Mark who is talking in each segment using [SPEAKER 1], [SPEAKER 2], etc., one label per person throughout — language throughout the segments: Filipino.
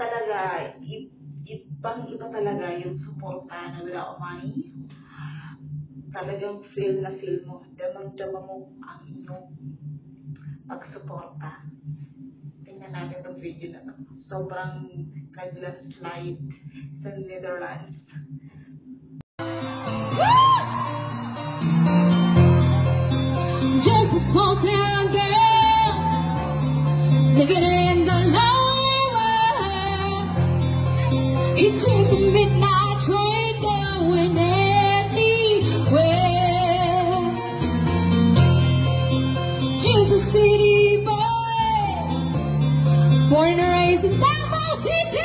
[SPEAKER 1] talaga, ibang-iba talaga yung suporta na wala umani. Talagang feel na feel mo, damang-dama mo ang inyong pagsuporta. Tingnan natin itong video na to. Sobrang nag-landslide sa Netherlands.
[SPEAKER 2] Just a small town girl living in the lonely world. He took the midnight train going anywhere. Just a city boy, born and raised in Davao City.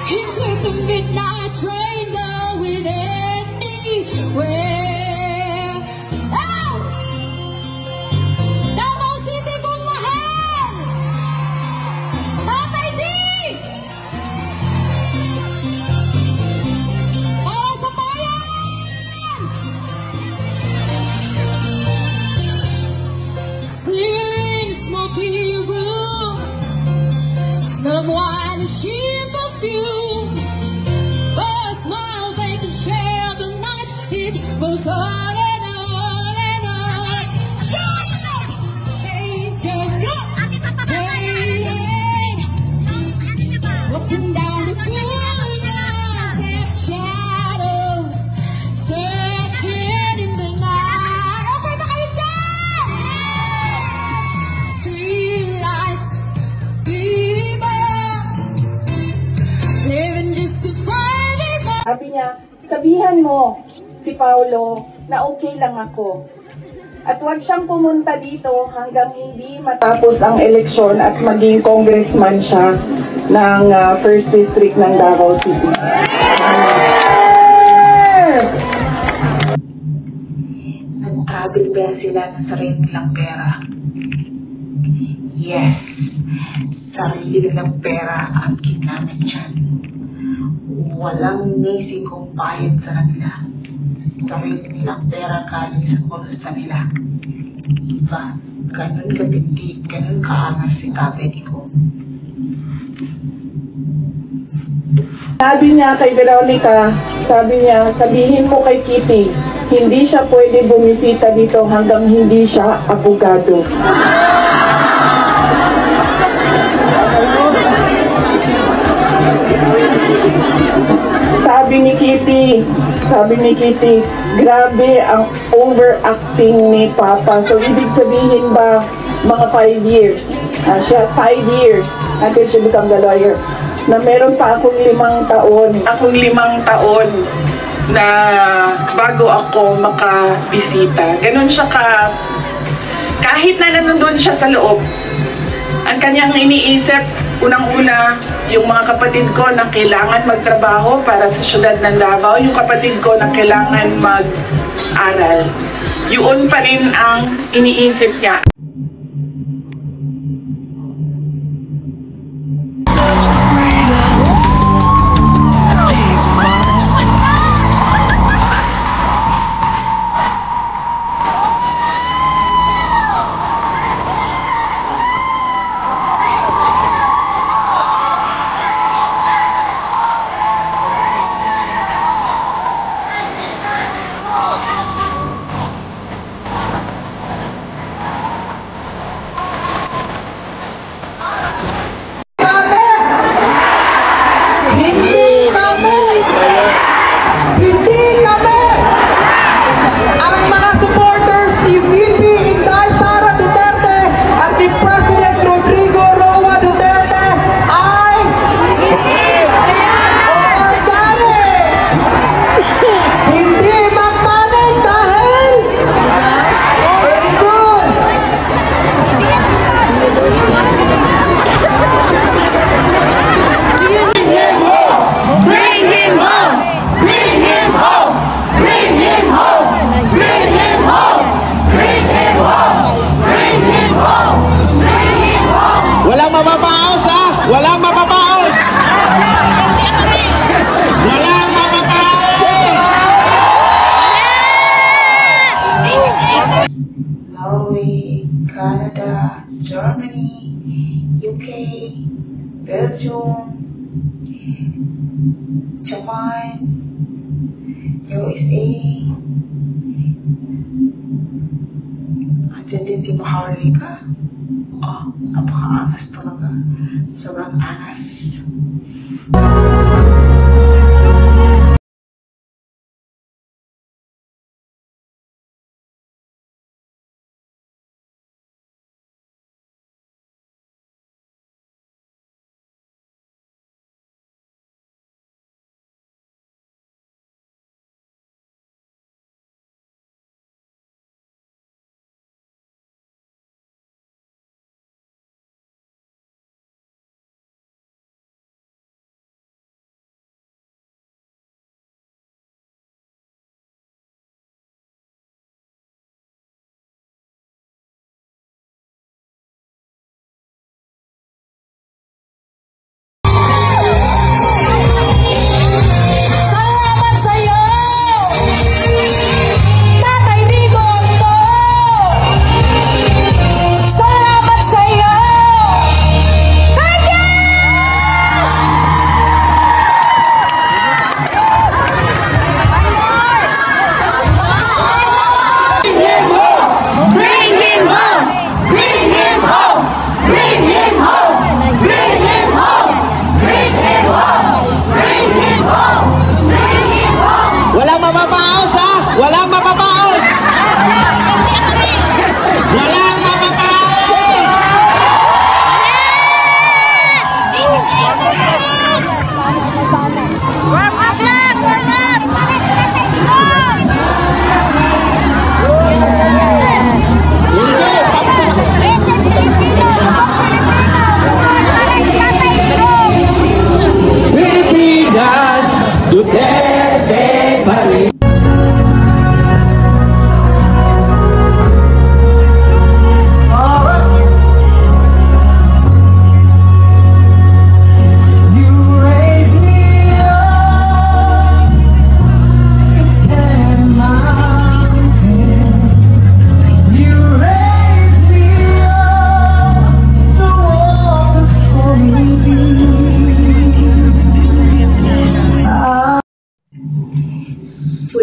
[SPEAKER 2] He took the midnight train going anywhere. Of wine and cheap perfume, for a smile they can share the night. It goes on and on and on. They just got paid, up and down the corridors, their shadows searching in the night. Okay, ba kayo dyan? Street lights,
[SPEAKER 3] sabi niya, sabihan mo si Paulo na okay lang ako. At huwag siyang pumunta dito hanggang hindi matapos ang eleksyon at maging congressman siya ng 1st District ng Davao City. Yes!
[SPEAKER 1] Nag-travel ba sila ng sarili nilang pera? Yes, sarili nilang pera ang ginamit dyan. Walang nising kung bayad sa kanila. Sarili nilang pera galing sa bulsa nila. Diba? Ganun katindi, ganun kaangas si Tatay Nico.
[SPEAKER 3] Sabi niya kay Veronica, sabi niya, sabihin mo kay Kitty, hindi siya pwede bumisita dito hanggang hindi siya abogado. Sabi ni Kitty, grabe ang overacting ni Papa. So, ibig sabihin ba, mga 5 years, she has 5 years until she becomes a lawyer, na meron pa akong 5 taon na bago ako makabisita. Ganon siya kahit na nandun siya sa loob, ang kanyang iniisip, unang-una, yung mga kapatid ko na kailangan magtrabaho para sa syudad ng Davao, yung kapatid ko na kailangan mag-aral. Yun pa rin ang iniisip niya.
[SPEAKER 1] Norway, Canada, Germany, UK, Belgium, Japan, USA, at yan din si Maharlika. Oh, napaka-angas talaga. Sobrang angas.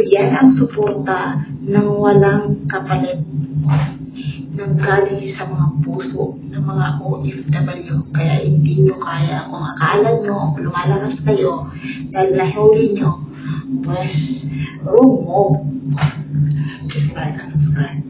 [SPEAKER 1] Yan ang suporta ng walang kapalit ng galing sa mga puso ng mga OFW. Kaya hindi nyo kaya, kung akala nyo lumalabas kayo dahil nahuli nyo, pues, room mo. Just like and subscribe.